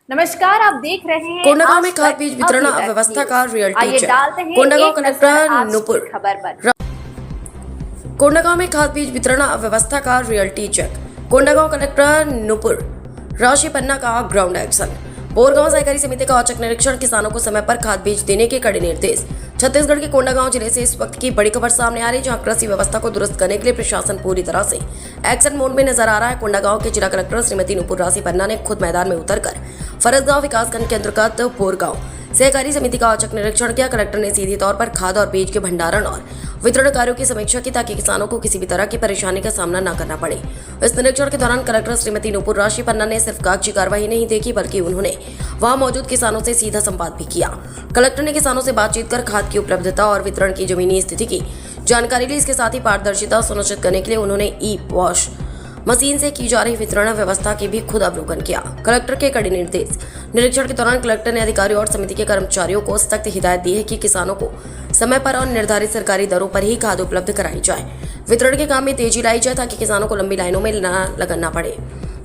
नमस्कार, आप देख रहे हैं कोंडागांव में आज खाद तक बीज वितरण अभी तक अव्यवस्था न्यूज। का रियलिटी आइए चेक। डालते हैं कोंडागांव एक नजर कलेक्टर आज की नूपुर। खबर पर। कोंडागांव में खाद बीज वितरण अव्यवस्था का reality check. Kondagaon collector Nupur Rashi Panna का ग्राउंड एक्शन। बोरगांव सहकारी समिति का औचक निरीक्षण, किसानों को समय पर खाद बीज देने के कड़े निर्देश। छत्तीसगढ़ के कोंडागांव जिले से इस वक्त की बड़ी खबर सामने आ रही है, जहां कृषि व्यवस्था को दुरुस्त करने के लिए प्रशासन पूरी तरह से एक्शन मोड में नजर आ रहा है। कोंडागांव के जिला कलेक्टर श्रीमती नूपुर राशि पन्ना ने खुद मैदान में उतरकर फरसगांव विकासखंड के अंतर्गत बोरगांव सहकारी समिति का औचक निरीक्षण किया। कलेक्टर ने सीधे तौर पर खाद और बीज के भंडारण और वितरण कार्यों की समीक्षा की, ताकि किसानों को किसी भी तरह की परेशानी का सामना न करना पड़े। इस निरीक्षण के दौरान कलेक्टर श्रीमती नूपुर राशि पन्ना ने सिर्फ कागजी कार्रवाई नहीं देखी, बल्कि उन्होंने वहां मौजूद किसानों से सीधा संवाद भी किया। कलेक्टर ने किसानों से बातचीत कर खाद की उपलब्धता और वितरण की जमीनी स्थिति की जानकारी ली। इसके साथ ही पारदर्शिता सुनिश्चित करने के लिए उन्होंने ई वॉश मशीन से की जा रही वितरण व्यवस्था की भी खुद अवलोकन किया। कलेक्टर के कड़े निर्देश। निरीक्षण के दौरान कलेक्टर ने अधिकारियों और समिति के कर्मचारियों को सख्त हिदायत दी है कि किसानों को समय पर और निर्धारित सरकारी दरों पर ही खाद उपलब्ध कराई जाए। वितरण के काम में तेजी लाई जाए, ताकि किसानों को लंबी लाइनों में न लगना पड़े।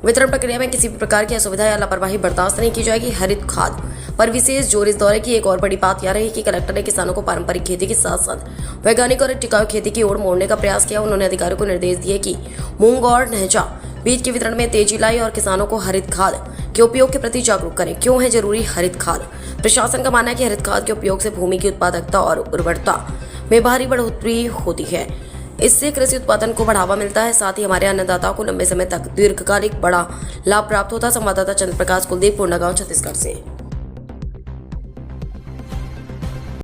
वितरण प्रक्रिया में किसी भी प्रकार की असुविधा या लापरवाही बर्दाश्त नहीं की जाएगी। हरित खाद पर विशेष जोर। इस दौरे की एक और बड़ी बात यह रही कि कलेक्टर ने किसानों को पारंपरिक खेती के साथ साथ वैज्ञानिक और टिकाऊ खेती की ओर मोड़ने का प्रयास किया। उन्होंने अधिकारियों को निर्देश दिए कि मूंग और नहजा बीज के वितरण में तेजी लाई और किसानों को हरित खाद के उपयोग के प्रति जागरूक करें। क्यों है जरूरी हरित खाद? प्रशासन का मानना है कि हरित खाद के उपयोग से भूमि की उत्पादकता और उर्वरता में भारी बढ़ोतरी होती है। इससे कृषि उत्पादन को बढ़ावा मिलता है, साथ ही हमारे अन्नदाताओं को लंबे समय तक दीर्घकालिक बड़ा लाभ प्राप्त होता है। संवाददाता चंद्र प्रकाश कुलदीप, कोंडागांव, छत्तीसगढ़ से।